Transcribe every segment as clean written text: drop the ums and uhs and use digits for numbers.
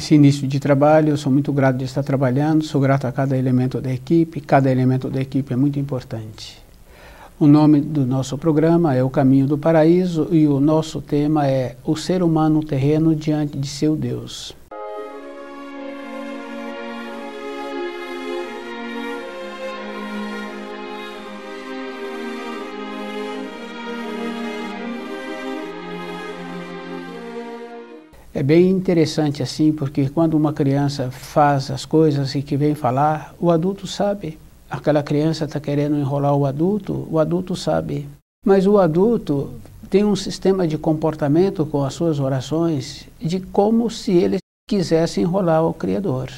esse início de trabalho. Eu sou muito grato de estar trabalhando, sou grato a cada elemento da equipe. Cada elemento da equipe é muito importante. O nome do nosso programa é O Caminho do Paraíso e o nosso tema é o ser humano terreno diante de seu Deus. É bem interessante assim, porque quando uma criança faz as coisas e que vem falar, o adulto sabe. Aquela criança está querendo enrolar o adulto sabe. Mas o adulto tem um sistema de comportamento com as suas orações de como se ele quisesse enrolar o Criador.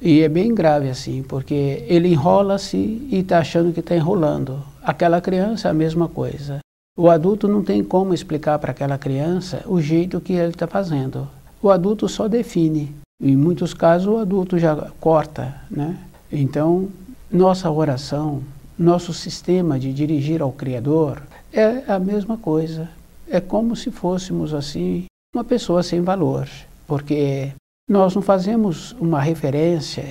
E é bem grave assim, porque ele enrola-se e está achando que está enrolando. Aquela criança é a mesma coisa. O adulto não tem como explicar para aquela criança o jeito que ele está fazendo. O adulto só define. Em muitos casos o adulto já corta, né? Então, nossa oração, nosso sistema de dirigir ao Criador é a mesma coisa. É como se fôssemos assim uma pessoa sem valor, porque nós não fazemos uma referência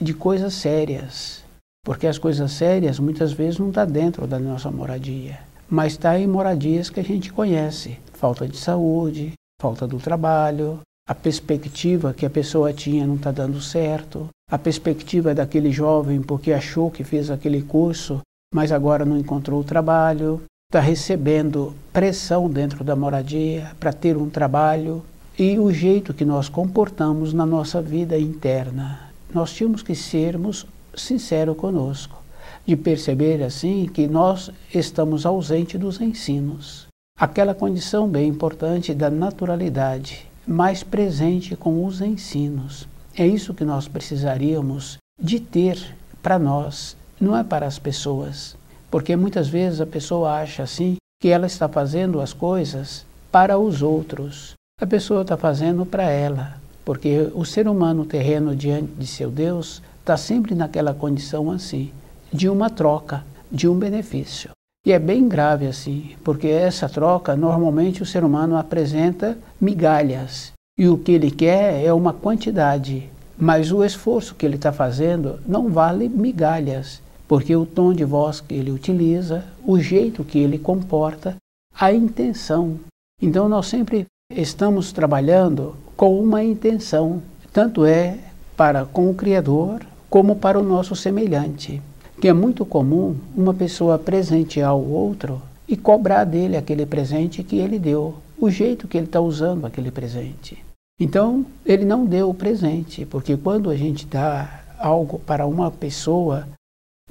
de coisas sérias, porque as coisas sérias muitas vezes não estão dentro da nossa moradia, mas está em moradias que a gente conhece. Falta de saúde, falta do trabalho, a perspectiva que a pessoa tinha não está dando certo, a perspectiva daquele jovem porque achou que fez aquele curso, mas agora não encontrou o trabalho, está recebendo pressão dentro da moradia para ter um trabalho, e o jeito que nós comportamos na nossa vida interna. Nós tínhamos que sermos sinceros conosco, de perceber assim que nós estamos ausentes dos ensinos. Aquela condição bem importante da naturalidade, mais presente com os ensinos. É isso que nós precisaríamos de ter para nós, não é para as pessoas. Porque muitas vezes a pessoa acha assim que ela está fazendo as coisas para os outros. A pessoa está fazendo para ela, porque o ser humano terreno diante de seu Deus está sempre naquela condição assim, de uma troca, de um benefício. E é bem grave assim, porque essa troca, normalmente o ser humano apresenta migalhas. E o que ele quer é uma quantidade. Mas o esforço que ele está fazendo não vale migalhas. Porque o tom de voz que ele utiliza, o jeito que ele comporta, a intenção. Então nós sempre estamos trabalhando com uma intenção. Tanto é para com o Criador, como para o nosso semelhante. Que é muito comum uma pessoa presentear o outro e cobrar dele aquele presente que ele deu, o jeito que ele está usando aquele presente. Então, ele não deu o presente, porque quando a gente dá algo para uma pessoa,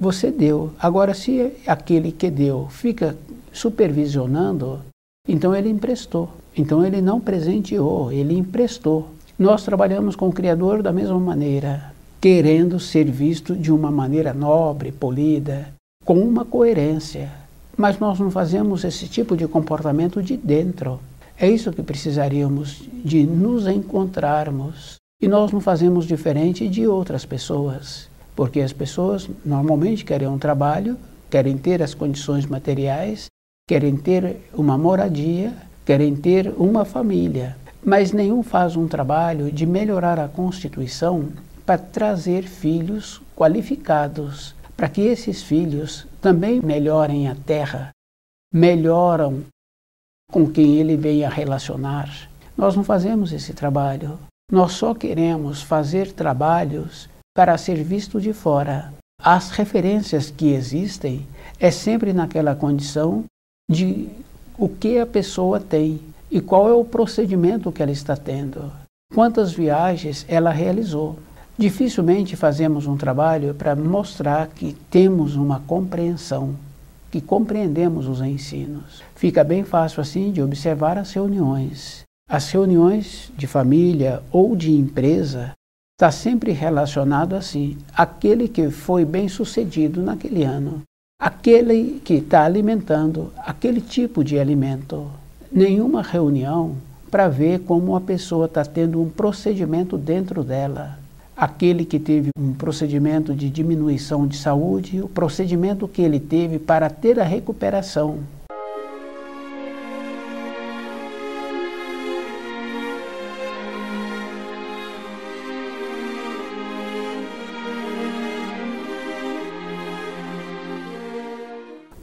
você deu. Agora, se aquele que deu fica supervisionando, então ele emprestou. Então ele não presenteou, ele emprestou. Nós trabalhamos com o Criador da mesma maneira, querendo ser visto de uma maneira nobre, polida, com uma coerência. Mas nós não fazemos esse tipo de comportamento de dentro. É isso que precisaríamos de nos encontrarmos. E nós não fazemos diferente de outras pessoas. Porque as pessoas normalmente querem um trabalho, querem ter as condições materiais, querem ter uma moradia, querem ter uma família. Mas nenhum faz um trabalho de melhorar a Constituição para trazer filhos qualificados, para que esses filhos também melhorem a terra, melhoram com quem ele vem a relacionar. Nós não fazemos esse trabalho. Nós só queremos fazer trabalhos para ser visto de fora. As referências que existem é sempre naquela condição de o que a pessoa tem e qual é o procedimento que ela está tendo, quantas viagens ela realizou. Dificilmente fazemos um trabalho para mostrar que temos uma compreensão, que compreendemos os ensinos. Fica bem fácil assim de observar as reuniões. As reuniões de família ou de empresa está sempre relacionado assim, aquele que foi bem sucedido naquele ano, aquele que está alimentando aquele tipo de alimento. Nenhuma reunião para ver como a pessoa está tendo um procedimento dentro dela. Aquele que teve um procedimento de diminuição de saúde, o procedimento que ele teve para ter a recuperação.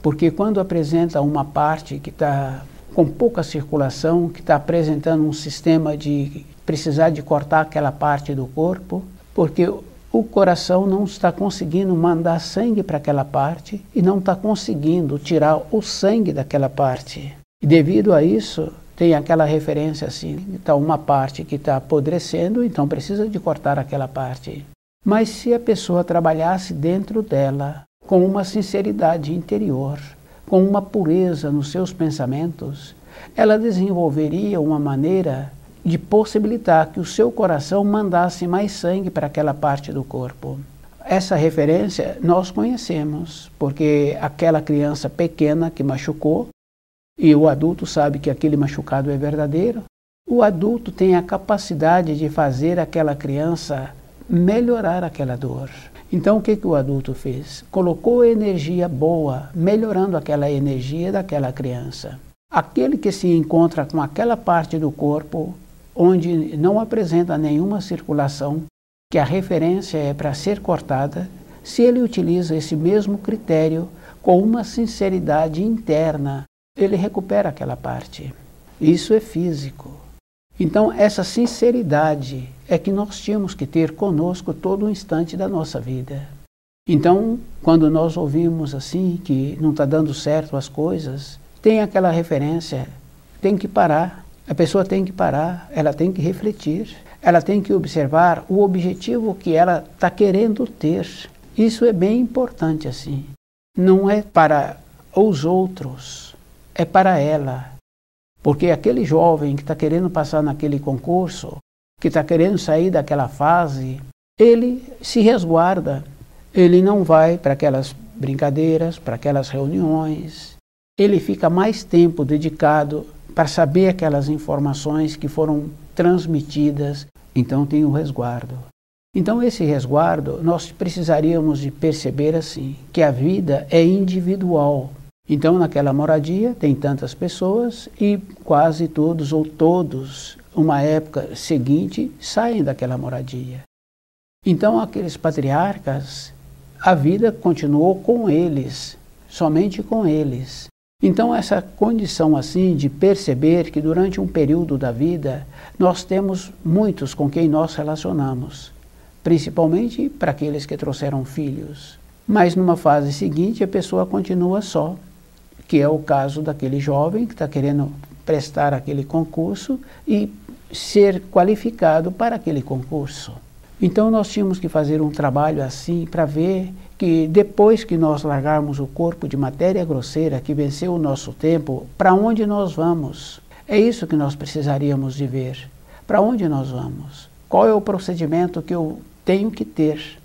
Porque quando apresenta uma parte que está com pouca circulação, que está apresentando um sistema de precisar de cortar aquela parte do corpo, porque o coração não está conseguindo mandar sangue para aquela parte e não está conseguindo tirar o sangue daquela parte. E devido a isso, tem aquela referência assim, está uma parte que está apodrecendo, então precisa de cortar aquela parte. Mas se a pessoa trabalhasse dentro dela, com uma sinceridade interior, com uma pureza nos seus pensamentos, ela desenvolveria uma maneira de possibilitar que o seu coração mandasse mais sangue para aquela parte do corpo. Essa referência nós conhecemos, porque aquela criança pequena que machucou, e o adulto sabe que aquele machucado é verdadeiro, o adulto tem a capacidade de fazer aquela criança melhorar aquela dor. Então o que o adulto fez? Colocou energia boa, melhorando aquela energia daquela criança. Aquele que se encontra com aquela parte do corpo onde não apresenta nenhuma circulação, que a referência é para ser cortada, se ele utiliza esse mesmo critério com uma sinceridade interna, ele recupera aquela parte. Isso é físico. Então essa sinceridade é que nós tínhamos que ter conosco todo o instante da nossa vida. Então, quando nós ouvimos assim que não está dando certo as coisas, tem aquela referência, tem que parar. A pessoa tem que parar, ela tem que refletir, ela tem que observar o objetivo que ela está querendo ter. Isso é bem importante assim. Não é para os outros, é para ela. Porque aquele jovem que está querendo passar naquele concurso, que está querendo sair daquela fase, ele se resguarda. Ele não vai para aquelas brincadeiras, para aquelas reuniões. Ele fica mais tempo dedicado para saber aquelas informações que foram transmitidas, então tem o resguardo. Então esse resguardo, nós precisaríamos de perceber assim, que a vida é individual. Então naquela moradia tem tantas pessoas e quase todos ou todos, uma época seguinte, saem daquela moradia. Então aqueles patriarcas, a vida continuou com eles, somente com eles. Então essa condição assim de perceber que durante um período da vida nós temos muitos com quem nós relacionamos, principalmente para aqueles que trouxeram filhos. Mas numa fase seguinte a pessoa continua só, que é o caso daquele jovem que está querendo prestar aquele concurso e ser qualificado para aquele concurso. Então nós tínhamos que fazer um trabalho assim para ver que depois que nós largarmos o corpo de matéria grosseira que venceu o nosso tempo, para onde nós vamos? É isso que nós precisaríamos de ver. Para onde nós vamos? Qual é o procedimento que eu tenho que ter?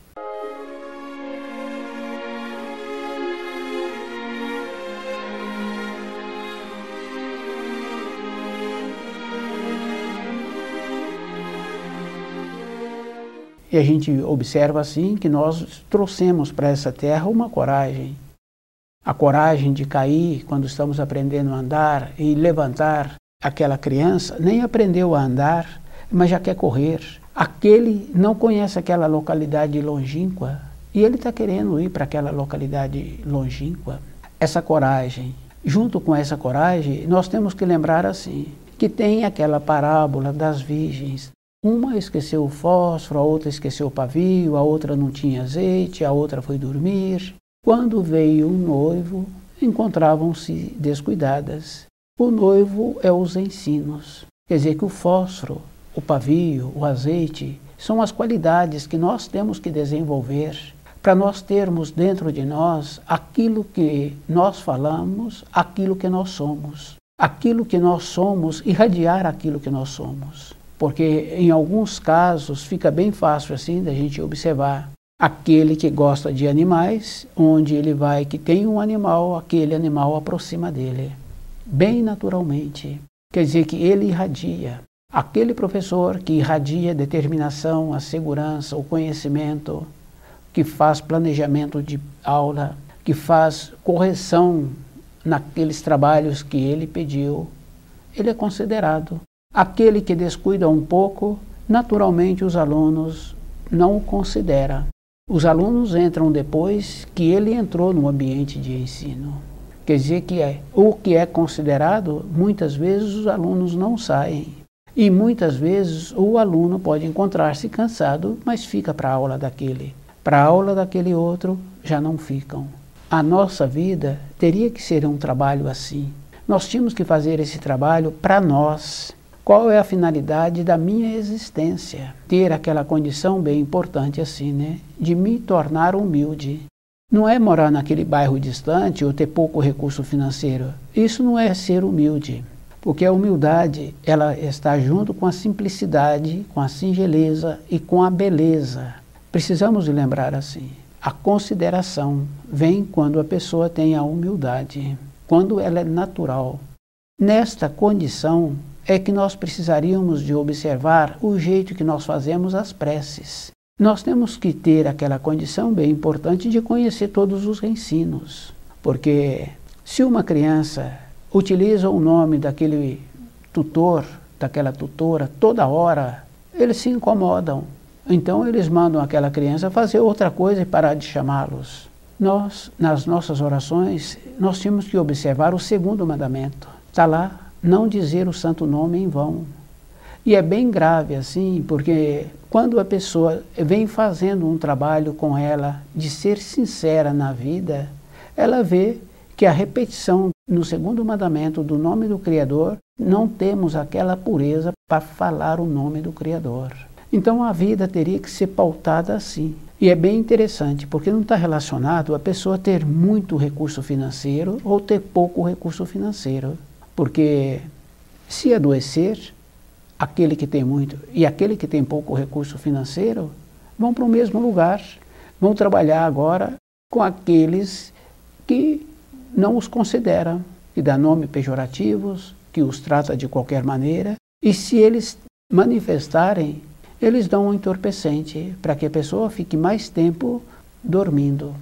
E a gente observa assim que nós trouxemos para essa terra uma coragem. A coragem de cair quando estamos aprendendo a andar e levantar. Aquela criança nem aprendeu a andar, mas já quer correr. Aquele não conhece aquela localidade longínqua e ele está querendo ir para aquela localidade longínqua. Essa coragem. Junto com essa coragem, nós temos que lembrar assim, que tem aquela parábola das virgens. Uma esqueceu o fósforo, a outra esqueceu o pavio, a outra não tinha azeite, a outra foi dormir. Quando veio um noivo, encontravam-se descuidadas. O noivo é os ensinos. Quer dizer que o fósforo, o pavio, o azeite, são as qualidades que nós temos que desenvolver para nós termos dentro de nós aquilo que nós falamos, aquilo que nós somos. Aquilo que nós somos, irradiar aquilo que nós somos. Porque em alguns casos fica bem fácil assim da gente observar aquele que gosta de animais, onde ele vai que tem um animal, aquele animal aproxima dele, bem naturalmente. Quer dizer que ele irradia. Aquele professor que irradia determinação, a segurança, o conhecimento, que faz planejamento de aula, que faz correção naqueles trabalhos que ele pediu, ele é considerado. Aquele que descuida um pouco, naturalmente os alunos não o consideram. Os alunos entram depois que ele entrou no ambiente de ensino. Quer dizer que o que é considerado, muitas vezes os alunos não saem. E muitas vezes o aluno pode encontrar-se cansado, mas fica para a aula daquele. Para a aula daquele outro, já não ficam. A nossa vida teria que ser um trabalho assim. Nós tínhamos que fazer esse trabalho para nós. Qual é a finalidade da minha existência? Ter aquela condição bem importante assim, né? De me tornar humilde. Não é morar naquele bairro distante ou ter pouco recurso financeiro. Isso não é ser humilde. Porque a humildade, ela está junto com a simplicidade, com a singeleza e com a beleza. Precisamos de lembrar assim. A consideração vem quando a pessoa tem a humildade, quando ela é natural. Nesta condição é que nós precisaríamos de observar o jeito que nós fazemos as preces. Nós temos que ter aquela condição bem importante de conhecer todos os ensinos. Porque se uma criança utiliza o nome daquele tutor, daquela tutora, toda hora, eles se incomodam. Então eles mandam aquela criança fazer outra coisa e parar de chamá-los. Nós, nas nossas orações, nós temos que observar o segundo mandamento. Está lá, não dizer o santo nome em vão. E é bem grave assim, porque quando a pessoa vem fazendo um trabalho com ela de ser sincera na vida, ela vê que a repetição no segundo mandamento do nome do Criador, não temos aquela pureza para falar o nome do Criador. Então a vida teria que ser pautada assim. E é bem interessante, porque não está relacionado a pessoa ter muito recurso financeiro ou ter pouco recurso financeiro. Porque se adoecer, aquele que tem muito e aquele que tem pouco recurso financeiro vão para o mesmo lugar. Vão trabalhar agora com aqueles que não os considera, que dá nome pejorativos, que os trata de qualquer maneira. E se eles manifestarem, eles dão um entorpecente para que a pessoa fique mais tempo dormindo.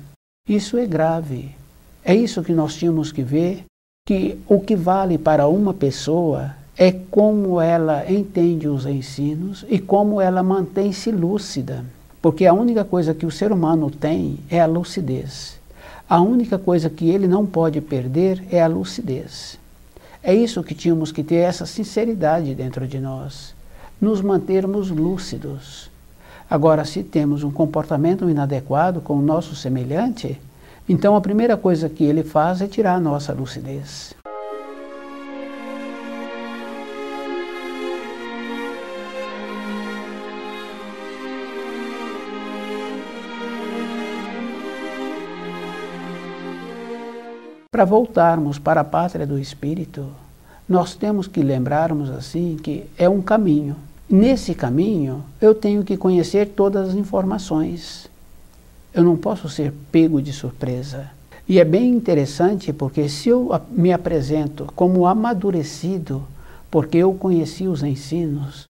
Isso é grave. É isso que nós tínhamos que ver, que o que vale para uma pessoa é como ela entende os ensinos e como ela mantém-se lúcida. Porque a única coisa que o ser humano tem é a lucidez. A única coisa que ele não pode perder é a lucidez. É isso que tínhamos que ter, essa sinceridade dentro de nós. Nos mantermos lúcidos. Agora, se temos um comportamento inadequado com o nosso semelhante, então a primeira coisa que ele faz é tirar a nossa lucidez. Para voltarmos para a pátria do Espírito, nós temos que lembrarmos assim que é um caminho. Nesse caminho, eu tenho que conhecer todas as informações. Eu não posso ser pego de surpresa. E é bem interessante porque se eu me apresento como amadurecido, porque eu conheci os ensinos,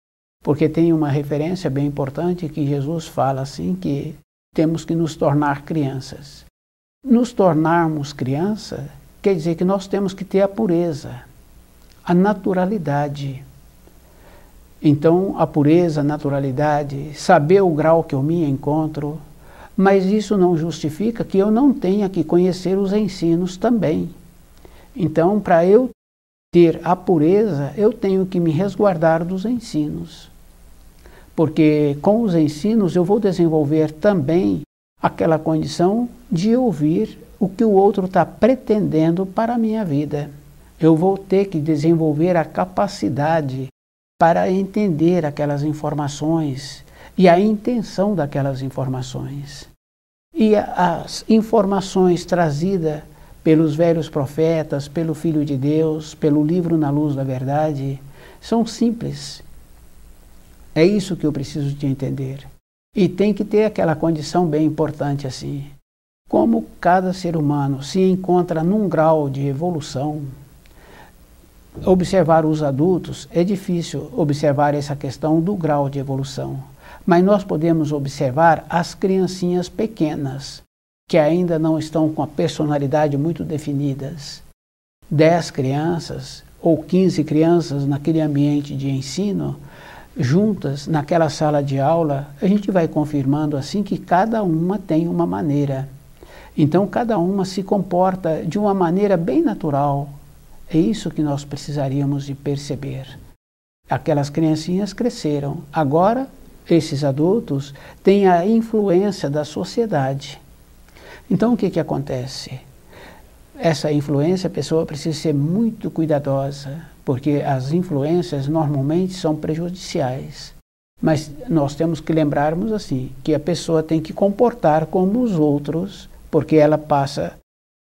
porque tem uma referência bem importante que Jesus fala assim que temos que nos tornar crianças. Nos tornarmos criança quer dizer que nós temos que ter a pureza, a naturalidade. Então, a pureza, a naturalidade, saber o grau que eu me encontro, mas isso não justifica que eu não tenha que conhecer os ensinos também. Então, para eu ter a pureza, eu tenho que me resguardar dos ensinos. Porque com os ensinos eu vou desenvolver também aquela condição de ouvir o que o outro está pretendendo para a minha vida. Eu vou ter que desenvolver a capacidade para entender aquelas informações e a intenção daquelas informações. E as informações trazidas pelos velhos profetas, pelo Filho de Deus, pelo livro Na Luz da Verdade, são simples. É isso que eu preciso de entender. E tem que ter aquela condição bem importante assim. Como cada ser humano se encontra num grau de evolução, observar os adultos é difícil observar essa questão do grau de evolução. Mas nós podemos observar as criancinhas pequenas, que ainda não estão com a personalidade muito definidas. 10 crianças ou 15 crianças naquele ambiente de ensino, juntas naquela sala de aula, a gente vai confirmando assim que cada uma tem uma maneira. Então cada uma se comporta de uma maneira bem natural. É isso que nós precisaríamos de perceber. Aquelas criancinhas cresceram. Agora, esses adultos têm a influência da sociedade. Então o que acontece? Essa influência, a pessoa precisa ser muito cuidadosa, porque as influências normalmente são prejudiciais. Mas nós temos que lembrarmos assim, que a pessoa tem que comportar como os outros, porque ela passa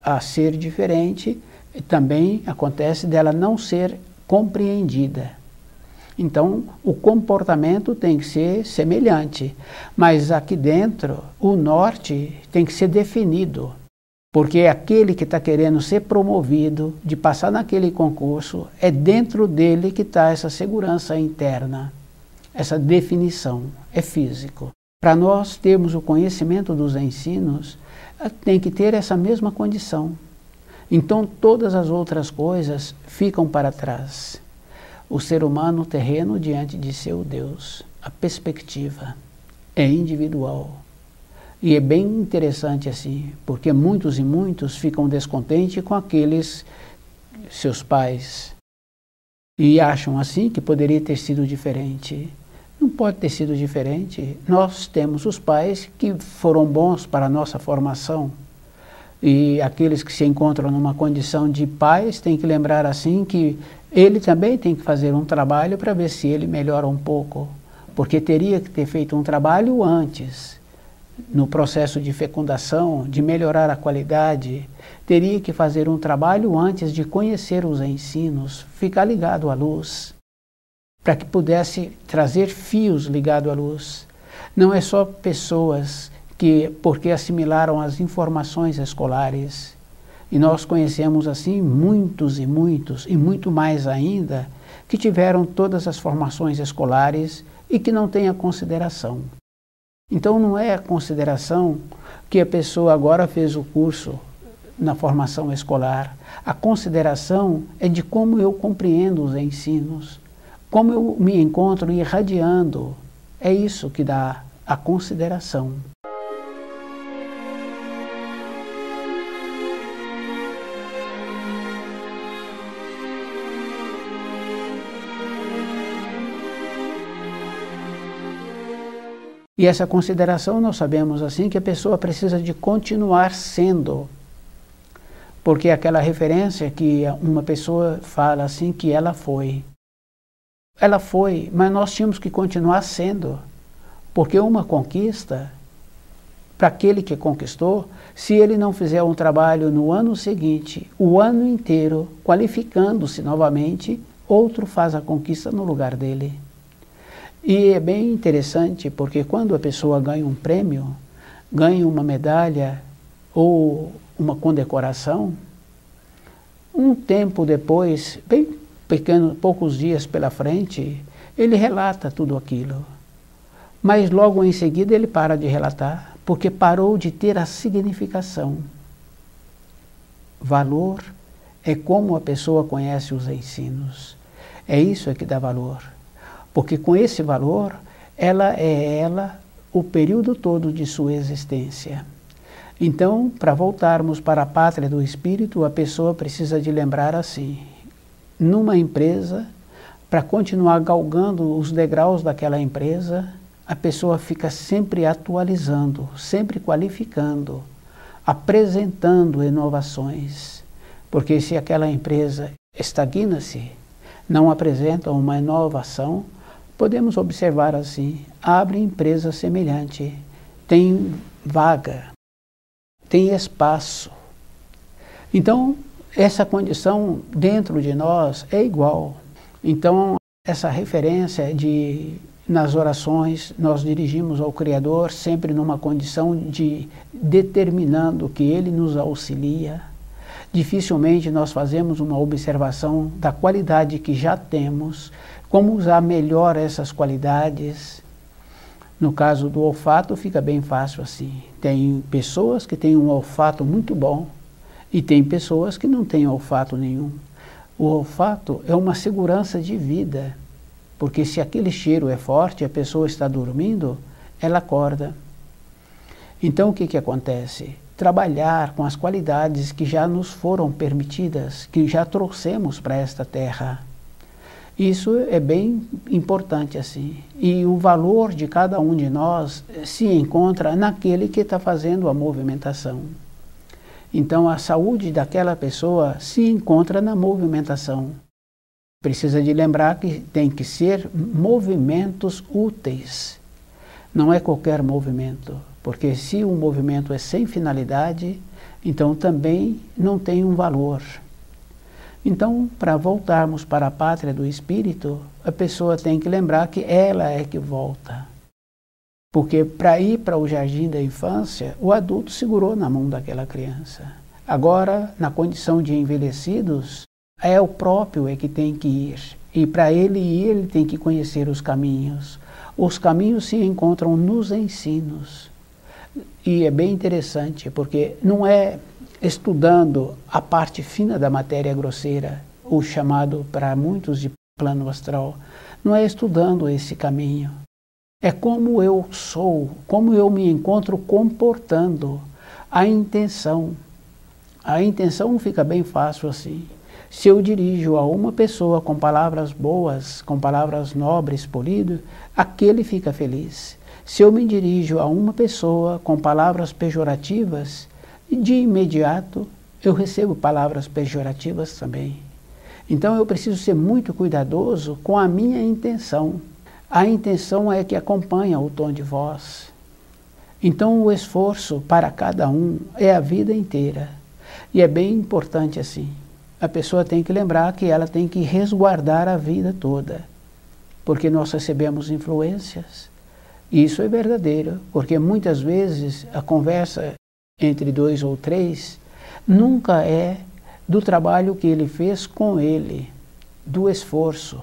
a ser diferente, e também acontece dela não ser compreendida. Então, o comportamento tem que ser semelhante, mas aqui dentro, o norte tem que ser definido, porque aquele que está querendo ser promovido, de passar naquele concurso, é dentro dele que está essa segurança interna, essa definição, é físico. Para nós termos o conhecimento dos ensinos, tem que ter essa mesma condição. Então, todas as outras coisas ficam para trás. O ser humano terreno diante de seu Deus, a perspectiva é individual. E é bem interessante assim, porque muitos e muitos ficam descontentes com aqueles seus pais e acham assim que poderia ter sido diferente. Não pode ter sido diferente. Nós temos os pais que foram bons para a nossa formação. E aqueles que se encontram numa condição de pais têm que lembrar assim que ele também tem que fazer um trabalho para ver se ele melhora um pouco, porque teria que ter feito um trabalho antes, no processo de fecundação, de melhorar a qualidade, teria que fazer um trabalho antes de conhecer os ensinos, ficar ligado à luz, para que pudesse trazer fios ligados à luz. Não é só pessoas que, porque assimilaram as informações escolares, e nós conhecemos assim muitos e muitos, e muito mais ainda, que tiveram todas as formações escolares e que não têm a consideração. Então não é a consideração que a pessoa agora fez o curso na formação escolar. A consideração é de como eu compreendo os ensinos, como eu me encontro irradiando. É isso que dá a consideração. E essa consideração nós sabemos assim que a pessoa precisa de continuar sendo, porque é aquela referência que uma pessoa fala assim que ela foi, mas nós tínhamos que continuar sendo, porque uma conquista, para aquele que conquistou, se ele não fizer um trabalho no ano seguinte, o ano inteiro, qualificando-se novamente, outro faz a conquista no lugar dele. E é bem interessante, porque quando a pessoa ganha um prêmio, ganha uma medalha ou uma condecoração, um tempo depois, bem pequeno, poucos dias pela frente, ele relata tudo aquilo. Mas logo em seguida ele para de relatar, porque parou de ter a significação. Valor é como a pessoa conhece os ensinos. É isso que dá valor. Porque com esse valor, ela é ela o período todo de sua existência. Então, para voltarmos para a pátria do espírito, a pessoa precisa de lembrar assim, numa empresa, para continuar galgando os degraus daquela empresa, a pessoa fica sempre atualizando, sempre qualificando, apresentando inovações. Porque se aquela empresa estagna-se, não apresenta uma inovação, podemos observar assim, abre empresa semelhante, tem vaga, tem espaço. Então, essa condição dentro de nós é igual. Então, essa referência de, nas orações, nós dirigimos ao Criador sempre numa condição de determinando que Ele nos auxilia. Dificilmente nós fazemos uma observação da qualidade que já temos, como usar melhor essas qualidades. No caso do olfato fica bem fácil assim. Tem pessoas que têm um olfato muito bom e tem pessoas que não têm olfato nenhum. O olfato é uma segurança de vida, porque se aquele cheiro é forte, a pessoa está dormindo, ela acorda. Então o que acontece? trabalhar com as qualidades que já nos foram permitidas, que já trouxemos para esta terra. Isso é bem importante assim. E o valor de cada um de nós se encontra naquele que está fazendo a movimentação. Então a saúde daquela pessoa se encontra na movimentação. Precisa de lembrar que tem que ser movimentos úteis. Não é qualquer movimento, porque se um movimento é sem finalidade, então também não tem um valor. Então, para voltarmos para a pátria do espírito, a pessoa tem que lembrar que ela é que volta. Porque para ir para o jardim da infância, o adulto segurou na mão daquela criança. Agora, na condição de envelhecidos, é o próprio que tem que ir. E para ele ir, ele tem que conhecer os caminhos. Os caminhos se encontram nos ensinos. E é bem interessante, porque não é estudando a parte fina da matéria grosseira, o chamado para muitos de plano astral, não é estudando esse caminho. É como eu sou, como eu me encontro comportando, a intenção. A intenção fica bem fácil assim. Se eu dirijo a uma pessoa com palavras boas, com palavras nobres, polidas, aquele fica feliz. Se eu me dirijo a uma pessoa com palavras pejorativas, de imediato eu recebo palavras pejorativas também. Então eu preciso ser muito cuidadoso com a minha intenção. A intenção é que acompanha o tom de voz. Então o esforço para cada um é a vida inteira. E é bem importante assim. A pessoa tem que lembrar que ela tem que resguardar a vida toda. Porque nós recebemos influências. Isso é verdadeiro, porque muitas vezes a conversa entre 2 ou 3 nunca é do trabalho que ele fez com ele, do esforço,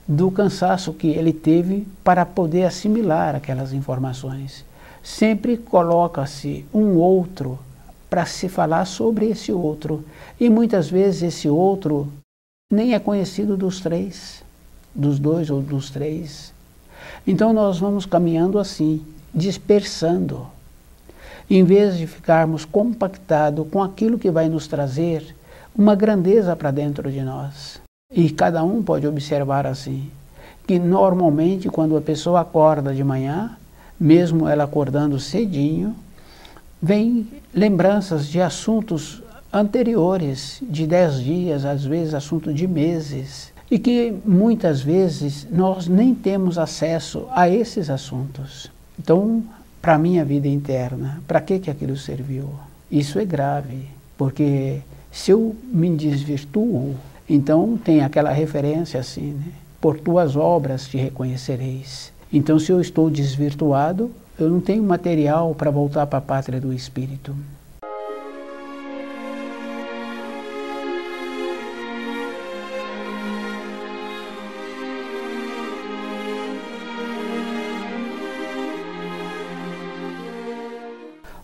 do cansaço que ele teve para poder assimilar aquelas informações. Sempre coloca-se um outro para se falar sobre esse outro, e muitas vezes esse outro nem é conhecido dos 3, dos 2 ou dos 3. Então nós vamos caminhando assim, dispersando, em vez de ficarmos compactados com aquilo que vai nos trazer uma grandeza para dentro de nós. E cada um pode observar assim, que normalmente quando a pessoa acorda de manhã, mesmo ela acordando cedinho, vem lembranças de assuntos anteriores, de 10 dias, às vezes assunto de meses, e que muitas vezes nós nem temos acesso a esses assuntos. Então, para a minha vida interna, para que aquilo serviu? Isso é grave, porque se eu me desvirtuo, então tem aquela referência assim, né? Por tuas obras te reconhecereis. Então se eu estou desvirtuado, eu não tenho material para voltar para a pátria do espírito.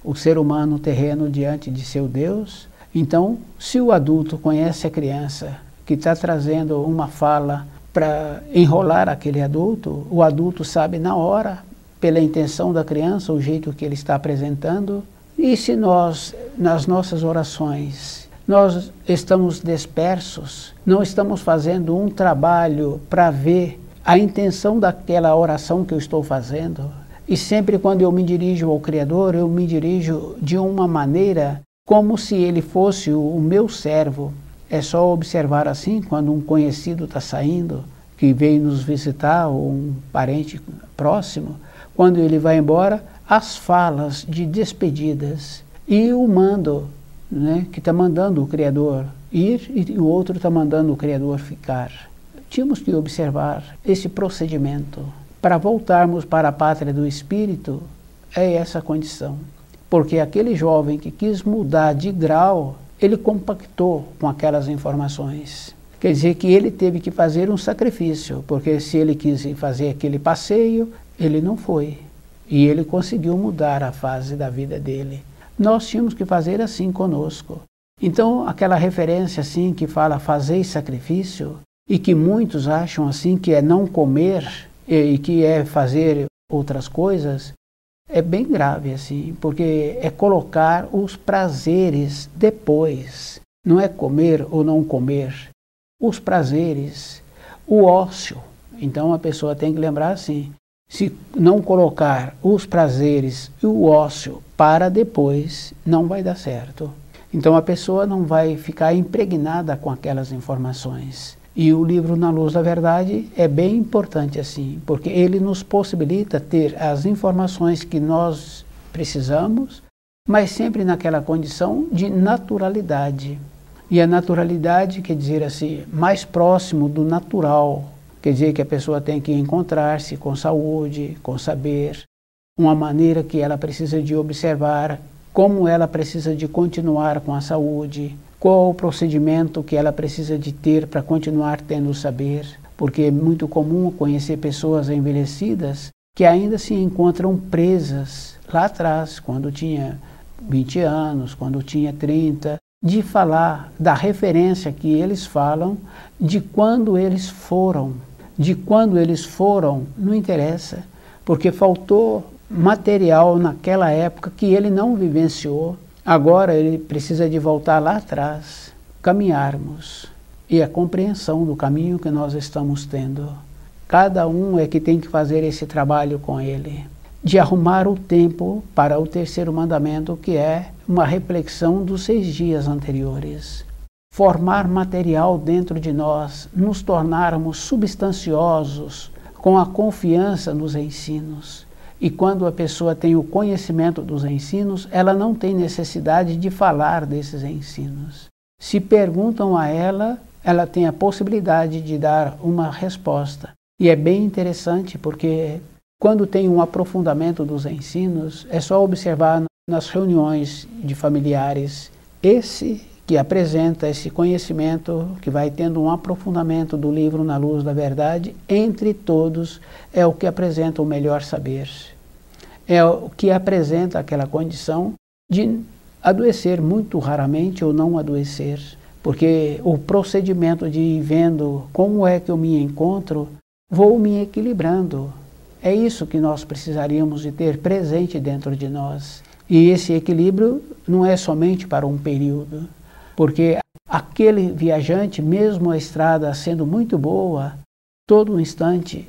O ser humano terreno diante de seu Deus. Então, se o adulto conhece a criança que está trazendo uma fala para enrolar aquele adulto, o adulto sabe na hora, pela intenção da criança, o jeito que ele está apresentando. E se nós, nas nossas orações, nós estamos dispersos, não estamos fazendo um trabalho para ver a intenção daquela oração que eu estou fazendo, e sempre quando eu me dirijo ao Criador, eu me dirijo de uma maneira como se ele fosse o meu servo. É só observar assim, quando um conhecido está saindo, que veio nos visitar, ou um parente próximo, quando ele vai embora, as falas de despedidas e o mando, né, que está mandando o Criador ir e o outro está mandando o Criador ficar. Tínhamos que observar esse procedimento. Para voltarmos para a pátria do espírito, é essa condição. Porque aquele jovem que quis mudar de grau, ele compactou com aquelas informações. Quer dizer que ele teve que fazer um sacrifício, porque se ele quis fazer aquele passeio, ele não foi. E ele conseguiu mudar a fase da vida dele. Nós tínhamos que fazer assim conosco. Então, aquela referência assim que fala fazer sacrifício, e que muitos acham assim que é não comer, e que é fazer outras coisas, é bem grave, assim, porque é colocar os prazeres depois. Não é comer ou não comer. Os prazeres, o ócio. Então a pessoa tem que lembrar assim, se não colocar os prazeres e o ócio para depois, não vai dar certo. Então a pessoa não vai ficar impregnada com aquelas informações. E o livro Na Luz da Verdade é bem importante assim, porque ele nos possibilita ter as informações que nós precisamos, mas sempre naquela condição de naturalidade. E a naturalidade quer dizer assim, mais próximo do natural, quer dizer que a pessoa tem que encontrar-se com saúde, com saber, uma maneira que ela precisa de observar, como ela precisa de continuar com a saúde, qual o procedimento que ela precisa de ter para continuar tendo o saber, porque é muito comum conhecer pessoas envelhecidas que ainda se encontram presas lá atrás, quando tinha 20 anos, quando tinha 30, de falar da referência que eles falam, de quando eles foram. De quando eles foram, não interessa, porque faltou material naquela época que ele não vivenciou. Agora ele precisa de voltar lá atrás, caminharmos, e a compreensão do caminho que nós estamos tendo. Cada um é que tem que fazer esse trabalho com ele, de arrumar o tempo para o terceiro mandamento, que é uma reflexão dos 6 dias anteriores. Formar material dentro de nós, nos tornarmos substanciosos com a confiança nos ensinos. E quando a pessoa tem o conhecimento dos ensinos, ela não tem necessidade de falar desses ensinos. Se perguntam a ela, ela tem a possibilidade de dar uma resposta. E é bem interessante porque quando tem um aprofundamento dos ensinos, é só observar nas reuniões de familiares, esse que apresenta esse conhecimento, que vai tendo um aprofundamento do livro Na Luz da Verdade, entre todos é o que apresenta o melhor saber. É o que apresenta aquela condição de adoecer muito raramente ou não adoecer, porque o procedimento de ir vendo como é que eu me encontro, vou me equilibrando. É isso que nós precisaríamos de ter presente dentro de nós. E esse equilíbrio não é somente para um período, porque aquele viajante, mesmo a estrada sendo muito boa, todo instante,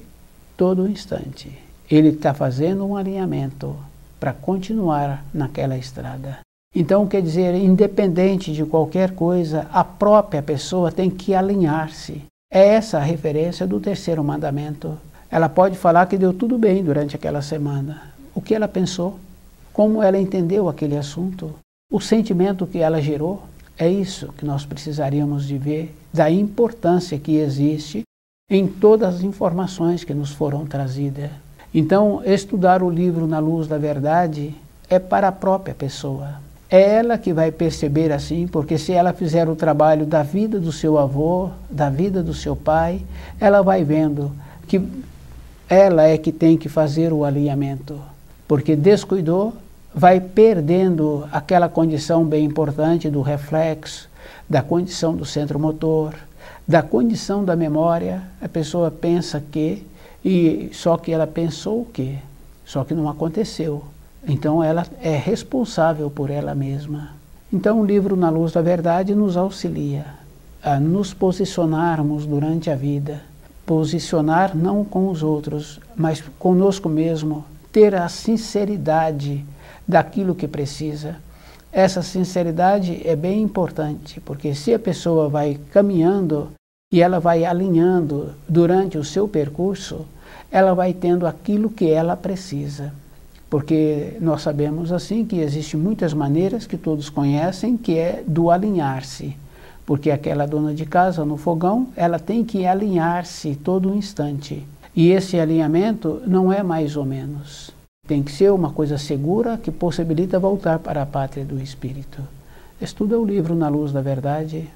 ele está fazendo um alinhamento para continuar naquela estrada. Então, quer dizer, independente de qualquer coisa, a própria pessoa tem que alinhar-se. É essa a referência do terceiro mandamento. Ela pode falar que deu tudo bem durante aquela semana. O que ela pensou? Como ela entendeu aquele assunto? O sentimento que ela gerou? É isso que nós precisaríamos de ver, da importância que existe em todas as informações que nos foram trazidas. Então, estudar o livro Na Luz da Verdade é para a própria pessoa. É ela que vai perceber assim, porque se ela fizer o trabalho da vida do seu avô, da vida do seu pai, ela vai vendo que ela é que tem que fazer o alinhamento, porque descuidou, vai perdendo aquela condição bem importante do reflexo, da condição do centro motor, da condição da memória. A pessoa pensa que, e só que ela pensou o quê? Só que não aconteceu. Então ela é responsável por ela mesma. Então o livro Na Luz da Verdade nos auxilia a nos posicionarmos durante a vida. Posicionar não com os outros, mas conosco mesmo. Ter a sinceridade daquilo que precisa. Essa sinceridade é bem importante, porque se a pessoa vai caminhando e ela vai alinhando durante o seu percurso, ela vai tendo aquilo que ela precisa. Porque nós sabemos assim que existem muitas maneiras que todos conhecem, que é do alinhar-se. Porque aquela dona de casa no fogão, ela tem que alinhar-se todo instante. E esse alinhamento não é mais ou menos. Tem que ser uma coisa segura que possibilita voltar para a pátria do Espírito. Estuda o livro Na Luz da Verdade.